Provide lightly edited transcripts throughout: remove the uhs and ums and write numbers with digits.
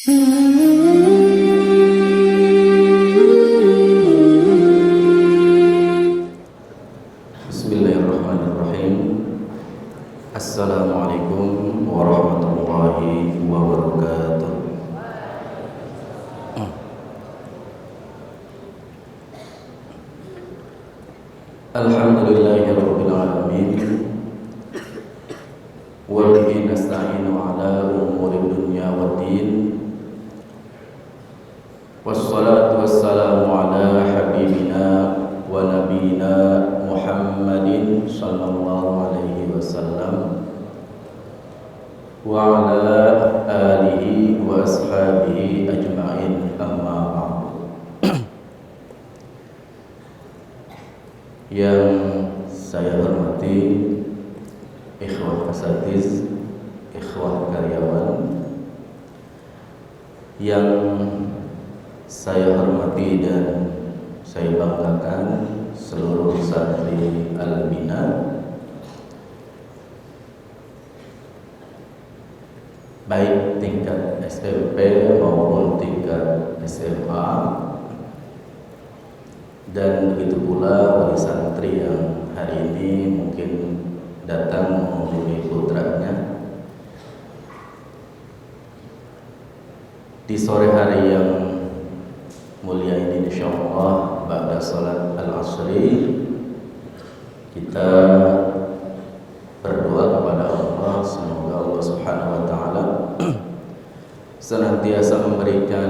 Bismillahirrahmanirrahim. Assalamualaikum warahmatullahi wabarakatuh. Alhamdulillahirabbil alamin. Wa bihi nasta'inu ala umuri dunya waddin. Wassalatu wassalamu ala habibina wa nabiyina Muhammadin sallallahu alaihi wasallam wa ala alihi wa ashabihi ajma'in, amma ba'du. Yang saya hormati ikhwah asatiz, ikhwah karyawan, yang saya hormati dan saya banggakan seluruh santri Al-Bina, baik tingkat SMP maupun tingkat SMA, dan begitu pula wali santri yang hari ini mungkin datang mengunjungi putranya di sore hari yang mulia ini. Insyaallah ba'da salat al-asri kita berdoa kepada Allah, semoga Allah Subhanahu wa taala senantiasa memberikan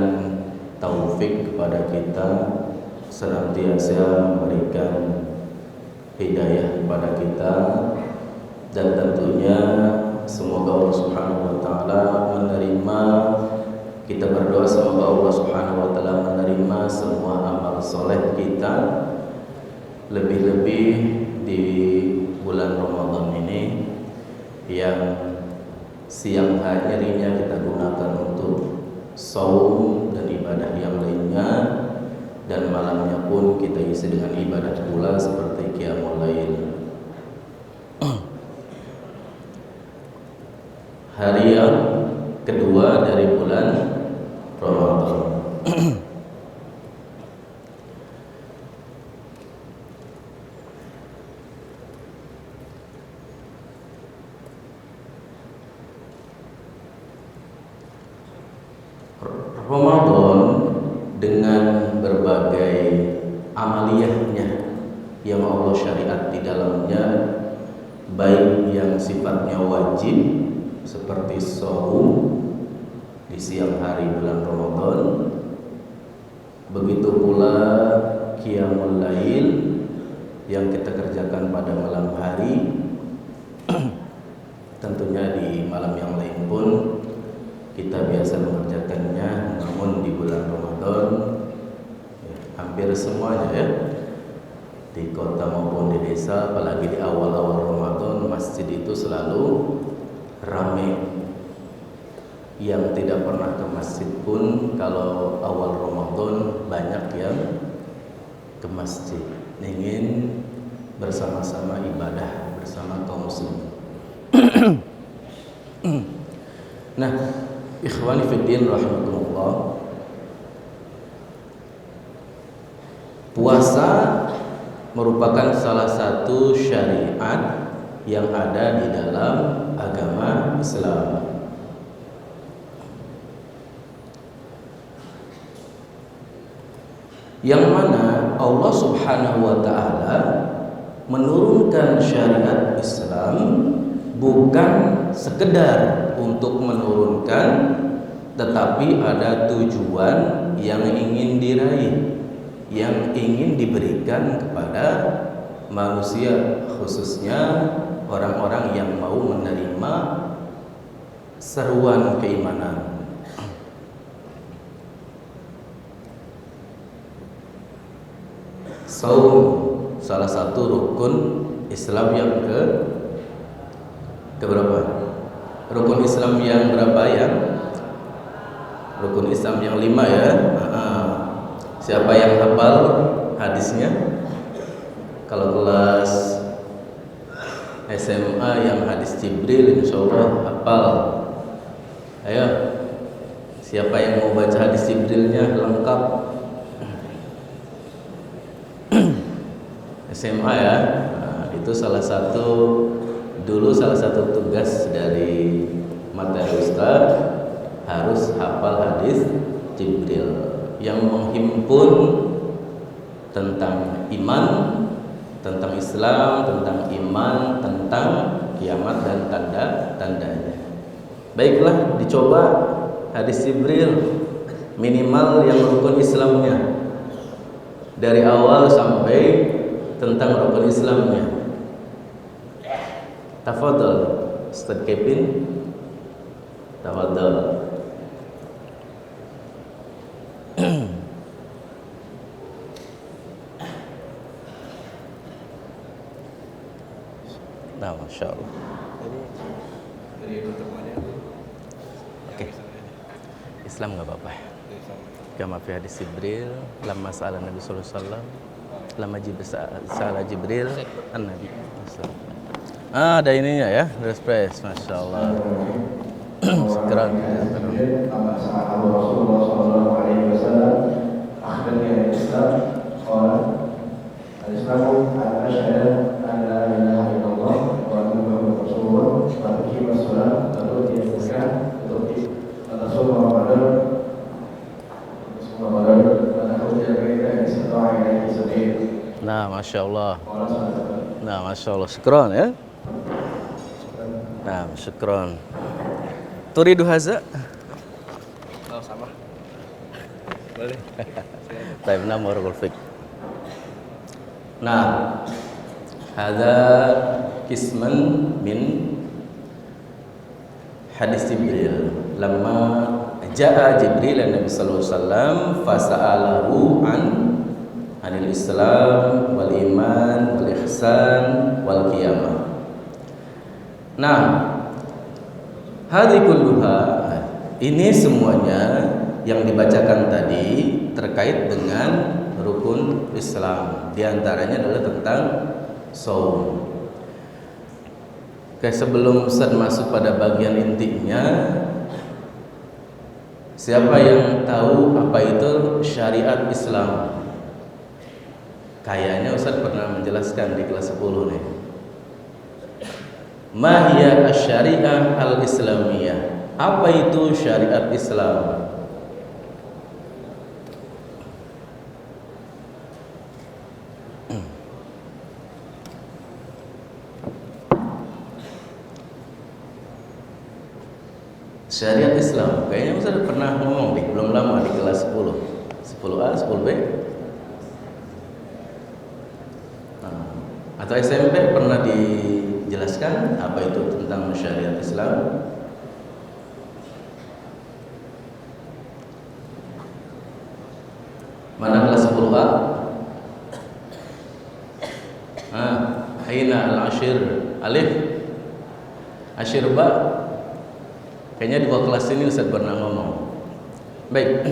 taufik kepada kita, senantiasa memberikan hidayah kepada kita, dan tentunya semoga Allah Subhanahu wa taala menerima kita berdoa, semoga Allah Subhanahu wa taala menerima semua amal soleh kita, lebih-lebih di bulan Ramadan ini yang siang harinya kita gunakan untuk saum dan ibadah yang lainnya, dan malamnya pun kita isi dengan ibadah pula seperti qiyamul lail. Hari yang kedua dari bulan Ramadan. Ramadan dengan berbagai amaliyahnya yang Allah syariat di dalamnya, baik yang sifatnya wajib seperti shaum di siang hari bulan Ramadan, begitu pula qiyamul lail yang kita kerjakan pada malam hari. Tentunya di malam yang lain pun kita biasa mengerjakannya, namun di bulan Ramadan hampir semuanya ya, di kota maupun di desa, apalagi di awal-awal Ramadan, masjid itu selalu ramai. Yang tidak pernah ke masjid pun kalau awal Ramadan banyak yang ke masjid, ingin bersama-sama ibadah bersama kaum muslimin. Nah, ikhwani fiddin rahimakumullah, puasa merupakan salah satu syariat yang ada di dalam agama Islam. Yang mana Allah Subhanahu wa taala menurunkan syariat Islam bukan sekedar untuk menurunkan, tetapi ada tujuan yang ingin diraih, yang ingin diberikan kepada manusia, khususnya orang-orang yang mau menerima seruan keimanan. Saum salah satu rukun Islam yang keberapa? Rukun Islam yang berapa ya? Rukun Islam yang 5 ya. Siapa yang hafal hadisnya? Kalau kelas SMA yang hadis Jibril, insya Allah hafal. Ayo, Siapa yang mau baca hadis Jibrilnya lengkap? SMA ya. Nah, itu salah satu tugas dari materi Ustaz, harus hafal hadis Jibril yang menghimpun tentang iman, tentang Islam, tentang iman, tentang kiamat dan tanda-tandanya. Baiklah, dicoba hadis Jibril, minimal yang rukun Islamnya, dari awal sampai tentang rukun Islamnya. Tafadhol Ustaz Kevin, tafadhol. Nah, Masya Allah. Oke. Islam nggak apa-apa. Kama fi hadis Jibril, lamma sa'ala Nabi sallallahu alaihi wasallam, lamma sa'ala Jibril an-Nabi. Ada ininya ya, respres, Masya Allah. Sekarang Rasulullah sallallahu alaihi wasallam akhbarnya Islam qala al-Islamu an asyhadu an la ilaha illallah wa anna Muhammadar Rasulullah wa tuqima as-salat wa tu'ti az-zakat wa tasuma Ramadan wa tahujja baita istita'a ilaihi sabil. Nah, Masya Allah. Nah, Masya Allah. Syukron ya. Nah, syukron. Turidu haza? Oh, sama. Boleh. Taib nama warahul fiqh. Nah, hadza kisman min hadis Jibril. Lamma jaa Jibril Nabi sallallahu alaihi wasallam fasa'alahu anil Islam wal iman wal ihsan wal qiyamah. Nah, hadhi kulluha, ini semuanya yang dibacakan tadi terkait dengan rukun Islam. Di antaranya adalah tentang saum. Oke, sebelum Ustaz masuk pada bagian intinya, siapa yang tahu apa itu syariat Islam? Kayaknya Ustaz pernah menjelaskan di kelas 10 nih. Ma hiya asy-syariah al-islamiyah? Apa itu syariat Islam? Syariat Islam, kayaknya Ustaz pernah ngomong nih, belum lama di kelas 10. 10A, 10B. Atau SMP pernah dijelaskan apa itu tentang syariat Islam? Mana kelas 10A? Aina al-ashir alif, ashir ba. Kayaknya dua kelas ini Ustaz pernah ngomong. Baik.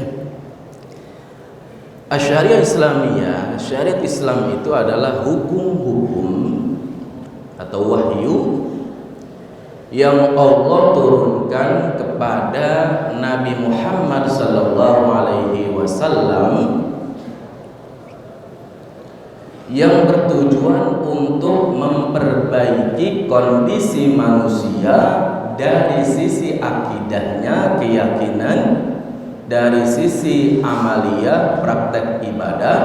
Syariat Islamiyah, syariat Islam itu adalah hukum-hukum atau wahyu yang Allah turunkan kepada Nabi Muhammad sallallahu alaihi wasallam yang bertujuan untuk memperbaiki kondisi manusia dari sisi akidahnya, keyakinan, dari sisi amalia, praktek ibadah,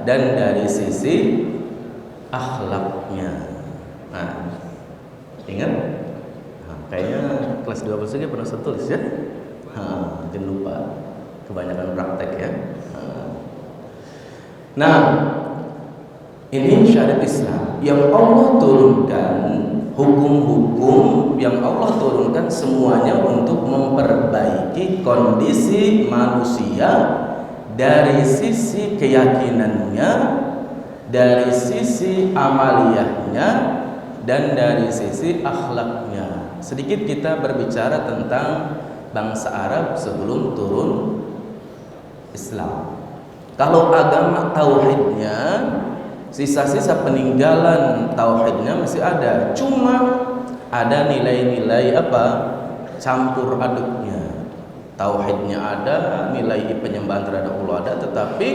dan dari sisi akhlaknya. Nah, ingat? Nah, kayaknya kelas 12 saja pernah saya tulis ya. Jangan lupa, kebanyakan praktek ya. Nah, ini syariat Islam yang Allah turunkan, hukum-hukum yang Allah turunkan semuanya untuk memperbaiki kondisi manusia dari sisi keyakinannya, dari sisi amaliyahnya, dan dari sisi akhlaknya. Sedikit kita berbicara tentang bangsa Arab sebelum turun Islam. Kalau agama tauhidnya, sisa-sisa peninggalan tauhidnya masih ada, cuma ada nilai-nilai apa? Campur aduknya. Tauhidnya ada, nilai penyembahan terhadap Allah ada, tetapi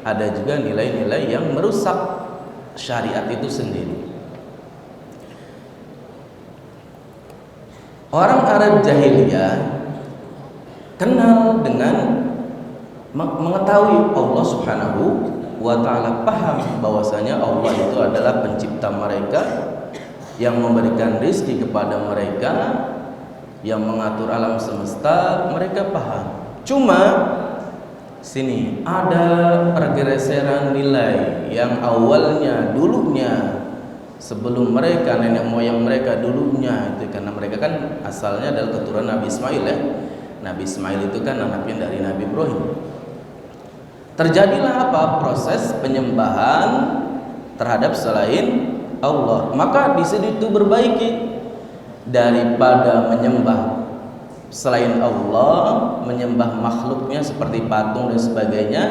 ada juga nilai-nilai yang merusak syariat itu sendiri. Orang Arab jahiliyah kenal dengan mengetahui Allah Subhanahu wa ta'ala, paham bahwasanya Allah itu adalah pencipta mereka, yang memberikan rizki kepada mereka, yang mengatur alam semesta, mereka paham. Cuma sini ada pergeseran nilai yang awalnya dulunya sebelum mereka, nenek moyang mereka dulunya itu, karena mereka kan asalnya adalah keturunan Nabi Ismail ya. Nabi Ismail itu kan anaknya dari Nabi Ibrahim. Terjadilah apa? Proses penyembahan terhadap selain Allah. Maka di situ berbaiki, daripada menyembah selain Allah, menyembah makhluknya seperti patung dan sebagainya,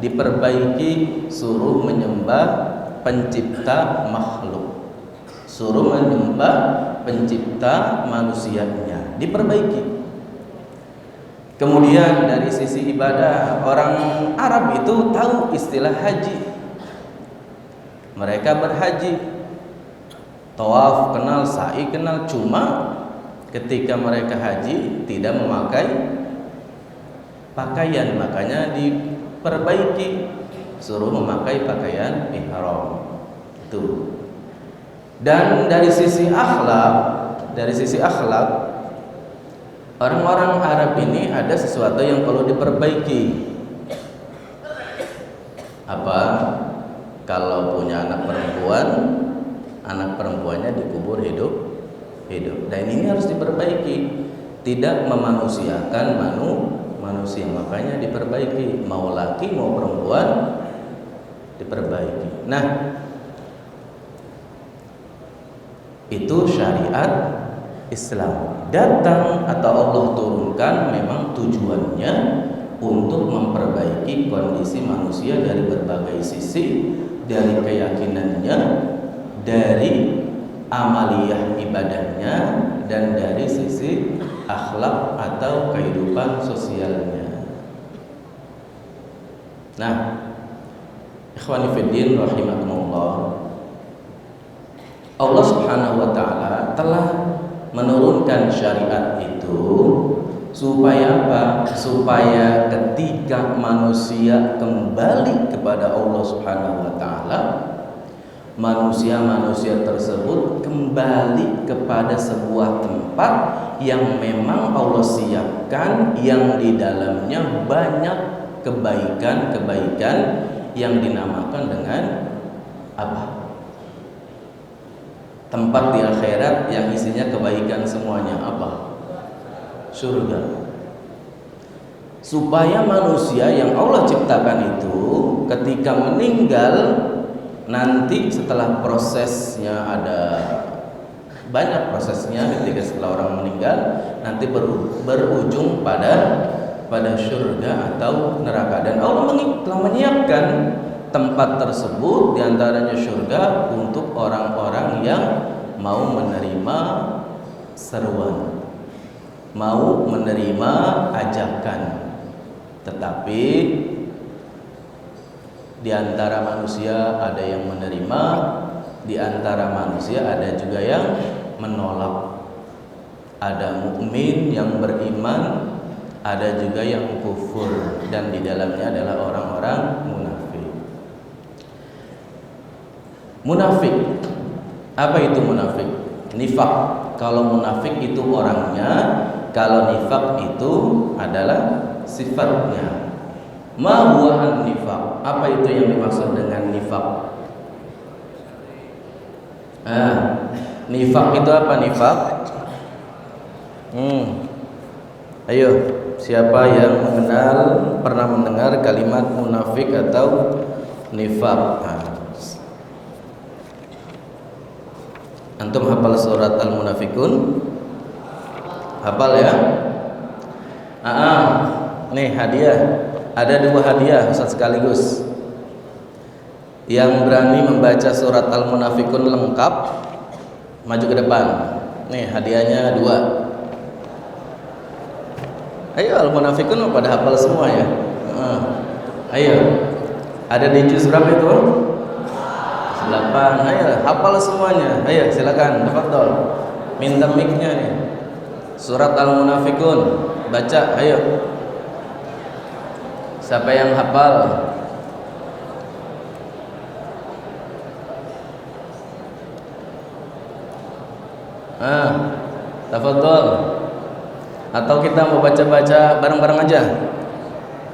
diperbaiki, suruh menyembah pencipta makhluk, suruh menyembah pencipta manusianya, diperbaiki. Kemudian dari sisi ibadah, orang Arab itu tahu istilah haji. Mereka berhaji, tawaf kenal, sa'i kenal, cuma ketika mereka haji tidak memakai pakaian, makanya diperbaiki, suruh memakai pakaian ihram. Itu. Dan dari sisi akhlak, orang-orang Arab ini ada sesuatu yang perlu diperbaiki. Apa? Kalau punya anak perempuan, anak perempuannya dikubur hidup. Dan ini harus diperbaiki, tidak memanusiakan manusia, makanya diperbaiki, mau laki mau perempuan diperbaiki. Nah, itu syariat Islam datang atau Allah turunkan memang tujuannya untuk memperbaiki kondisi manusia dari berbagai sisi, dari keyakinannya, dari amaliyah ibadahnya, dan dari sisi akhlak atau kehidupan sosialnya. Nah, ikhwani fiddin rahimakumullah, Allah Subhanahu wa ta'ala telah menurunkan syariat itu supaya apa? Supaya ketika manusia kembali kepada Allah Subhanahu wa ta'ala, manusia-manusia tersebut kembali kepada sebuah tempat yang memang Allah siapkan, yang di dalamnya banyak kebaikan-kebaikan yang dinamakan dengan apa? Tempat di akhirat yang isinya kebaikan semuanya, apa? Surga. Supaya manusia yang Allah ciptakan itu ketika meninggal nanti, setelah prosesnya, ada banyak prosesnya, ketika setelah orang meninggal nanti berujung pada surga atau neraka. Dan Allah telah menyiapkan tempat tersebut, diantaranya surga, untuk orang-orang yang mau menerima seruan, mau menerima ajakan. Tetapi di antara manusia ada yang menerima, di antara manusia ada juga yang menolak. Ada mukmin yang beriman, ada juga yang kufur, dan di dalamnya adalah orang-orang munafik. Munafik, apa itu munafik? Nifak. Kalau munafik itu orangnya, kalau nifak itu adalah sifatnya. Ma huwa an-nifaq? Apa itu yang dimaksud dengan nifak? Nifak itu apa nifak? Ayo, siapa yang pernah mendengar kalimat munafik atau nifak? Antum hafal surat Al-Munafikun? Hafal ya? Nih hadiah. Ada 2 hadiah Ustaz sekaligus. Yang berani membaca surat Al-Munafikun lengkap, maju ke depan. Nih hadiahnya 2. Ayo al-munafikun pada hafal semua ya. Ayo. Ada di juz berapa itu? 8. Ayo hafal semuanya. Ayo silakan, tafadhol. Minta mic-nya nih. Surat Al-Munafikun. Baca, ayo. Siapa yang hafal? Tafadhol. Atau kita mau baca-baca bareng-bareng aja?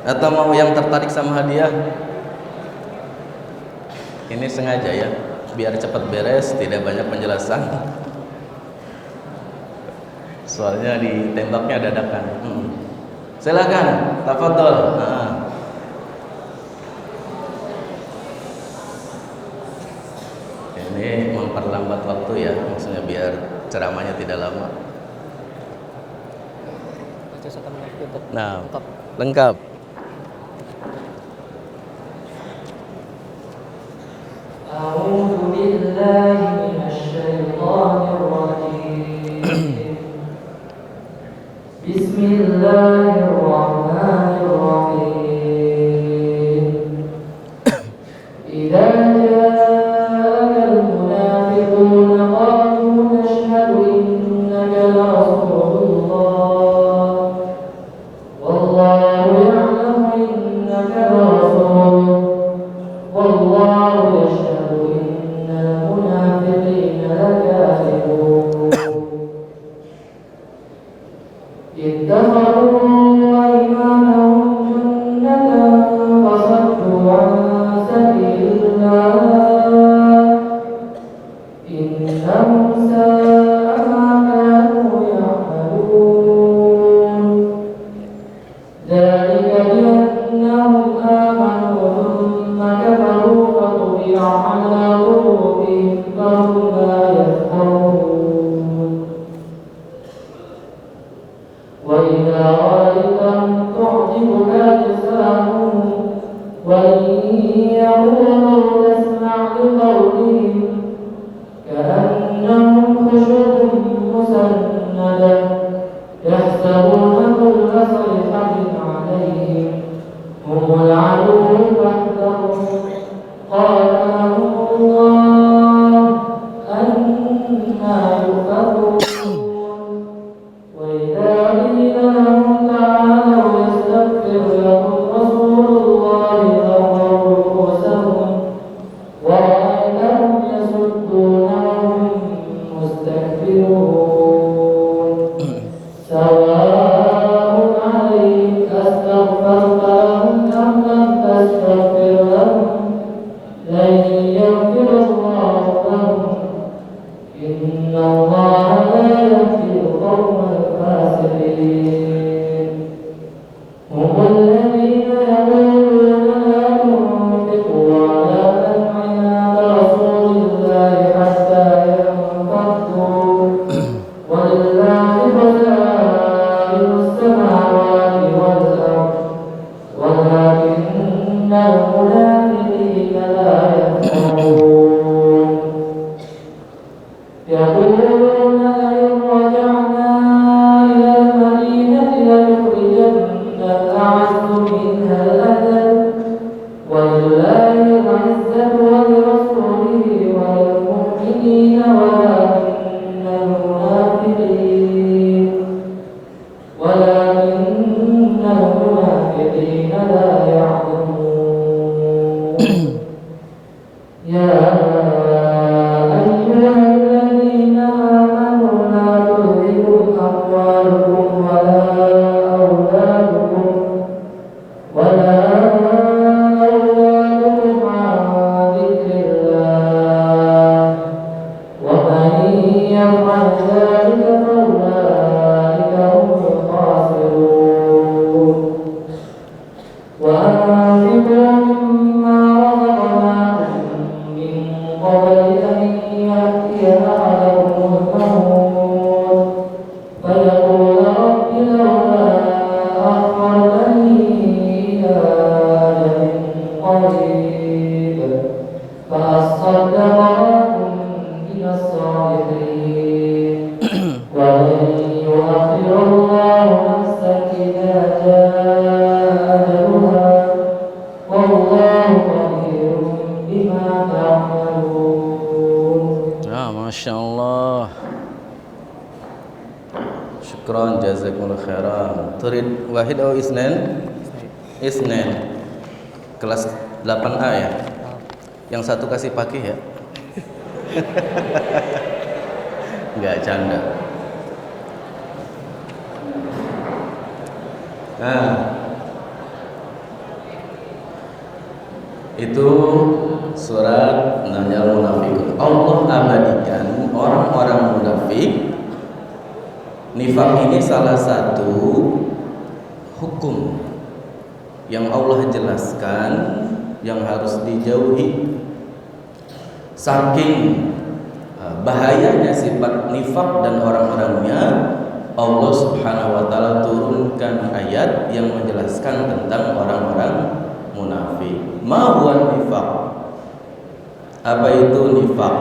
Atau mau yang tertarik sama hadiah? Ini sengaja ya, biar cepat beres, tidak banyak penjelasan. Soalnya ditembaknya dadakan. Silakan, tafadhol. Ini memperlambat waktu ya, maksudnya biar ceramahnya tidak lama. Nah, lengkap. A'udzu billahi minasyaitonir rajim. Bismillahirrahmanirrahim. Idza ja'akal munafiquna qalu nashhadu innaka la rasulullah. Wallahu ya'lamu innaka la rasul. Wallahu yashhadu innal munafiqina lakadibun. اتخذوا أيمانهم جنة فصدوا عن سبيل الله إنهم ساء ما كانوا يعملون ذلك بأنهم آمنوا ثم كفروا فطبع على قلوبهم فهم لا يفقهون وإذا رأيتهم تعجبك أجسامهم وإن يقولوا تسمع لقولهم كأنهم خشب مسندة يحسبون كل صيحة عليهم هم العدو فاحذرهم قاتلهم الله أنى يؤفكون وإذا قيل لهم تعالوا يستغفر لهم رسول الله لووا رؤوسهم Turid wahid atau isnen? Isnen. Kelas 8A ya. Yang satu kasih pagi ya. Enggak canda. Nah, itu surat Najal Munafiqun. Allah abadikan orang-orang munafik. Nifak ini salah satu hukum yang Allah jelaskan yang harus dijauhi. Saking bahayanya sifat nifak dan orang-orangnya, Allah Subhanahu wa taala turunkan ayat yang menjelaskan tentang orang-orang munafik. Ma huwa nifaq? Apa itu nifaq?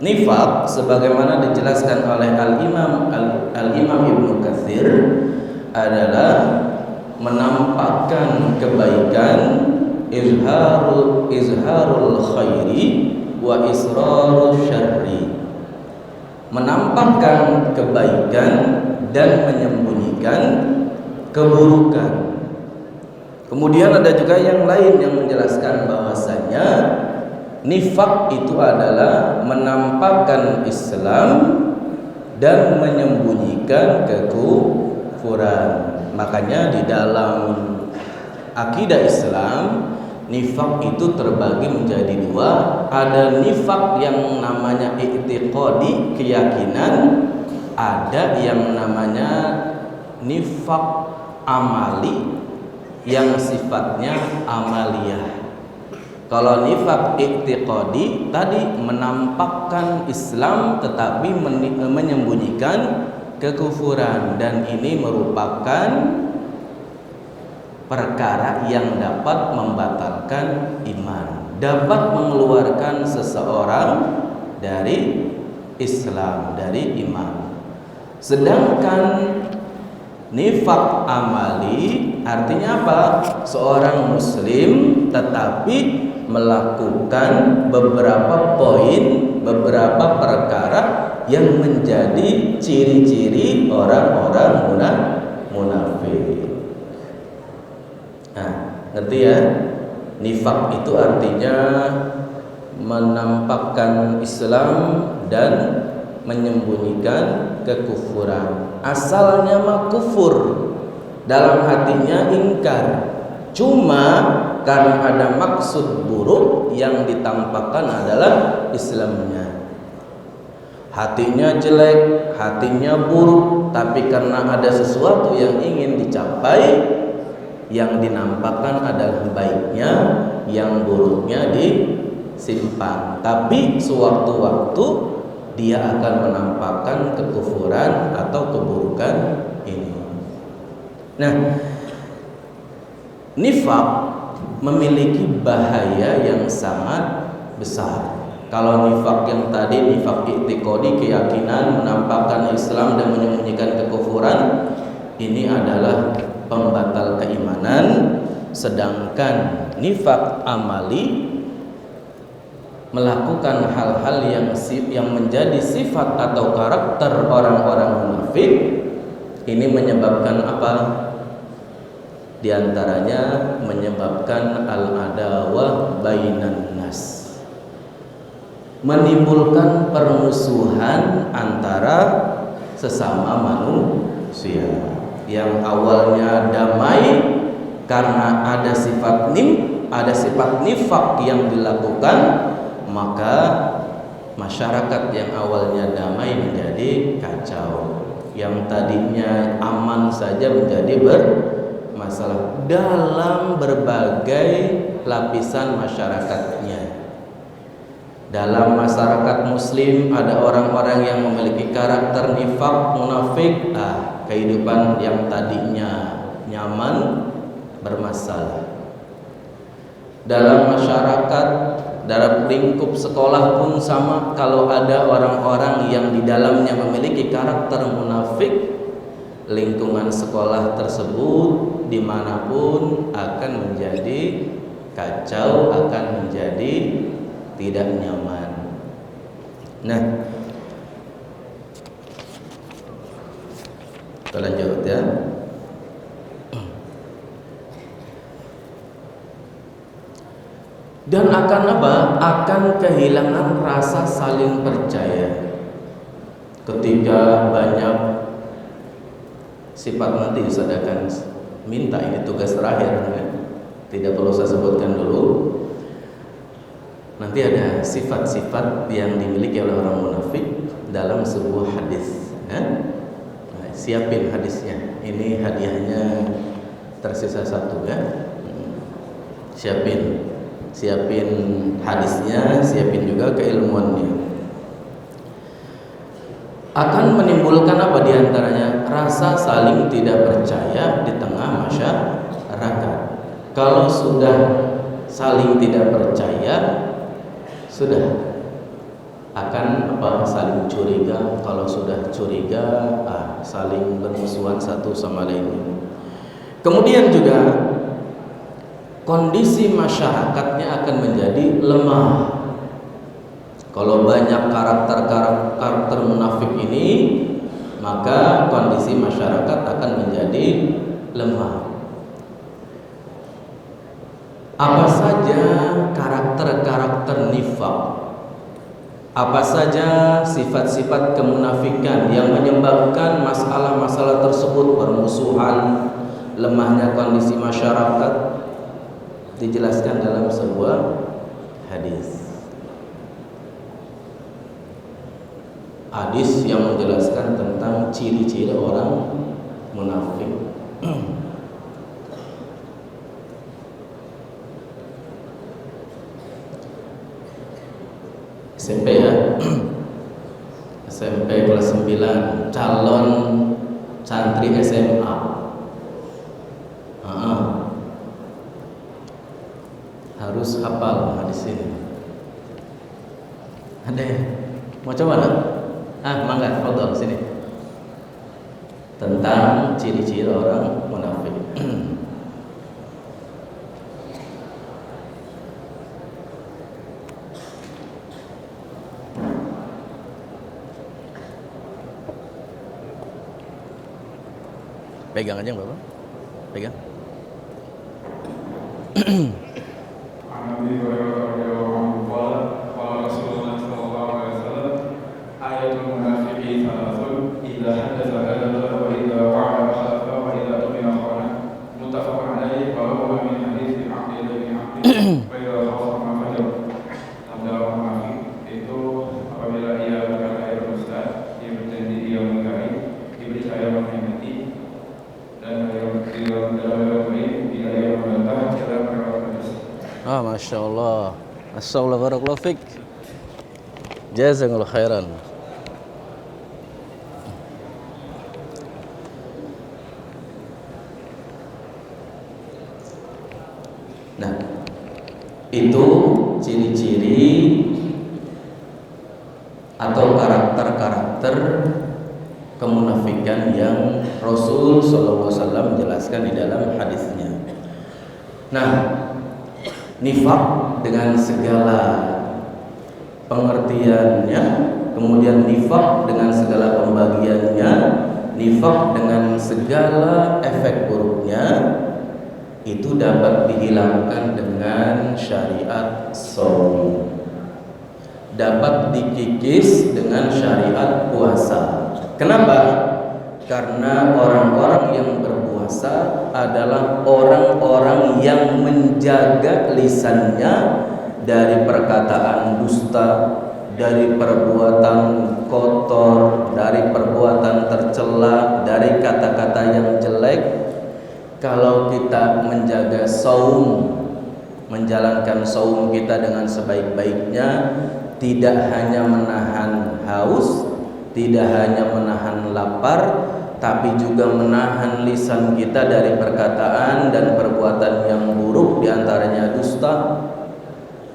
Nifaq sebagaimana dijelaskan oleh Al-Imam Ibnu Katsir adalah menampakkan kebaikan, izharul khairi wa israrul syarri. Menampakkan kebaikan dan menyembunyikan keburukan. Kemudian ada juga yang lain yang menjelaskan bahwasanya nifak itu adalah menampakkan Islam dan menyembunyikan kekufuran. Makanya di dalam akidah Islam, nifak itu terbagi menjadi dua. Ada nifak yang namanya i'tiqadi, keyakinan. Ada yang namanya nifak amali, yang sifatnya amaliyah. Kalau nifak i'tiqadi tadi menampakkan Islam tetapi menyembunyikan kekufuran, dan ini merupakan perkara yang dapat membatalkan iman, dapat mengeluarkan seseorang dari Islam, dari iman. Sedangkan nifak amali artinya apa? Seorang muslim tetapi melakukan beberapa poin, beberapa perkara yang menjadi ciri-ciri orang-orang munafik. Nah, ngerti ya? Nifak itu artinya menampakkan Islam dan menyembunyikan kekufuran. Asalnya mah kufur, dalam hatinya ingkar. Cuma karena ada maksud buruk, yang ditampakkan adalah Islamnya. Hatinya jelek, hatinya buruk, tapi karena ada sesuatu yang ingin dicapai, yang dinampakkan adalah baiknya, yang buruknya disimpan. Tapi sewaktu-waktu dia akan menampakkan kekufuran atau keburukan ini. Nah, nifak memiliki bahaya yang sangat besar. Kalau nifak yang tadi, nifak i'tiqadi, keyakinan, menampakkan Islam dan menyembunyikan kekufuran, ini adalah pembatal keimanan. Sedangkan nifak amali melakukan hal-hal yang menjadi sifat atau karakter orang-orang munafik. Ini menyebabkan apa? Di antaranya menyebabkan al-adawah bainan nas, menimbulkan permusuhan antara sesama manusia. Yang awalnya damai karena ada sifat nifak yang dilakukan, maka masyarakat yang awalnya damai menjadi kacau. Yang tadinya aman saja menjadi bermasalah dalam berbagai lapisan masyarakatnya. Dalam masyarakat muslim ada orang-orang yang memiliki karakter nifak, munafik. Kehidupan yang tadinya nyaman bermasalah. Dalam masyarakat, dalam lingkup sekolah pun sama. Kalau ada orang-orang yang di dalamnya memiliki karakter munafik, lingkungan sekolah tersebut dimanapun akan menjadi kacau, akan menjadi tidak nyaman. Nah, Kita lanjut ya. Dan akan apa? Akan kehilangan rasa saling percaya ketika banyak sifat. Nanti Ustaz akan minta, ini tugas terakhir ya. Tidak perlu saya sebutkan dulu. Nanti ada sifat-sifat yang dimiliki oleh orang munafik dalam sebuah hadis ya. Nah, siapin hadisnya. Ini hadiahnya tersisa satu ya. Siapin hadisnya, siapin juga keilmuannya. Akan menimbulkan apa diantaranya? Rasa saling tidak percaya di tengah masyarakat. Kalau sudah saling tidak percaya, sudah akan apa? Saling curiga. Kalau sudah curiga, saling bermusuhan satu sama lain. Kemudian juga kondisi masyarakatnya akan menjadi lemah. Kalau banyak karakter munafik ini, maka kondisi masyarakat akan menjadi lemah. Apa saja karakter-karakter nifaq? Apa saja sifat-sifat kemunafikan yang menyebabkan masalah-masalah tersebut, permusuhan, lemahnya kondisi masyarakat, dijelaskan dalam sebuah hadis. Hadis yang menjelaskan tentang ciri-ciri orang munafik. SMP ya. SMP kelas 9, calon santri SMA. Harus hafal hadis ini. Ada ya? Mau coba enggak? Mangga, foto sini. Tentang ciri-ciri orang munafik. Pegang aja Bapak. Pegang. Masya Allah, Masya Allah, barakallahu fiik, jazakallahu khairan. Nah, itu ciri-ciri atau karakter-karakter kemunafikan yang Rasul sallallahu alaihi wasallam menjelaskan di dalam hadisnya. Nah, nifaq dengan segala pengertiannya, kemudian nifaq dengan segala pembagiannya, nifaq dengan segala efek buruknya, itu dapat dihilangkan dengan syariat shaum, dapat dikikis dengan syariat puasa. Kenapa? Karena orang-orang yang berpuasa adalah orang-orang yang menjaga lisannya dari perkataan dusta, dari perbuatan kotor, dari perbuatan tercela, dari kata-kata yang jelek. Kalau kita menjaga saum, menjalankan saum kita dengan sebaik-baiknya, tidak hanya menahan haus, tidak hanya menahan lapar, tapi juga menahan lisan kita dari perkataan dan perbuatan yang buruk, diantaranya dusta,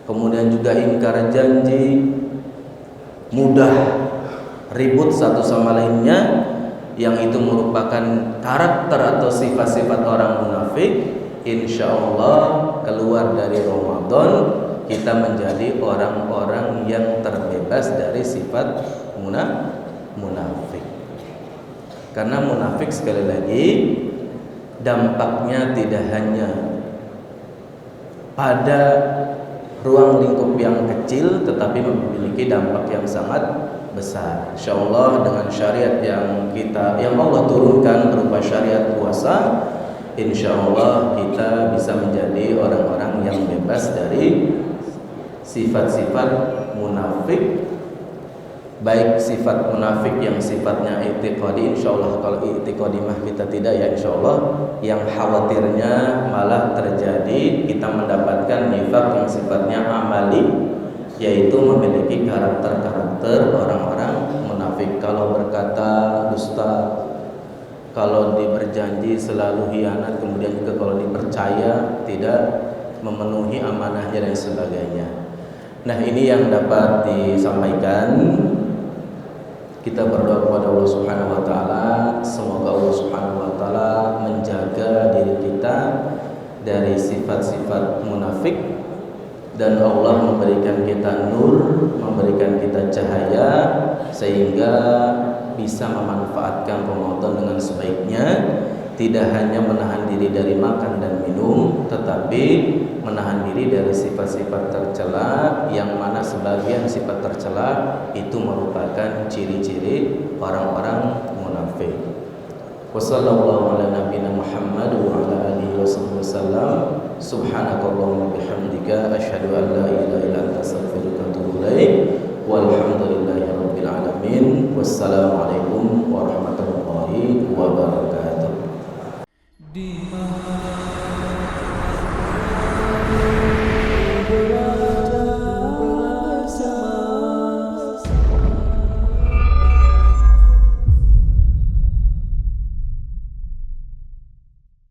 kemudian juga ingkar janji, mudah ribut satu sama lainnya, yang itu merupakan karakter atau sifat-sifat orang munafik. Insya Allah keluar dari Ramadan kita menjadi orang-orang yang terbebas dari sifat munafik. Karena munafik sekali lagi dampaknya tidak hanya pada ruang lingkup yang kecil, tetapi memiliki dampak yang sangat besar. Insyaallah dengan syariat yang Allah turunkan berupa syariat puasa, insyaallah kita bisa menjadi orang-orang yang bebas dari sifat-sifat munafik, baik sifat munafik yang sifatnya i'tiqadi, insyaallah kalau i'tiqadi mah kita tidak ya insyaallah, yang khawatirnya malah terjadi kita mendapatkan nifaq yang sifatnya amali, yaitu memiliki karakter-karakter orang-orang munafik. Kalau berkata dusta, kalau berjanji selalu hianat, kemudian juga kalau dipercaya tidak memenuhi amanahnya dan sebagainya. Nah, ini yang dapat disampaikan. Kita berdoa kepada Allah Subhanahu wa taala, semoga Allah Subhanahu wa taala menjaga diri kita dari sifat-sifat munafik, dan Allah memberikan kita nur, memberikan kita cahaya, sehingga bisa memanfaatkan Ramadan dengan sebaiknya, tidak hanya menahan diri dari makan dan minum, tetapi menahan diri dari sifat-sifat tercela, yang mana sebagian sifat tercela itu merupakan ciri-ciri orang-orang munafik. Wassallallahu ala nabiyina Muhammad wa ala alihi wasallam. Subhanakallahumma bihamdika asyhadu an la ilaha illa anta astaghfiruka wa atubu ilaik. Walhamdulillahi rabbil alamin. Wassalamualaikum warahmatullahi wabarakatuh.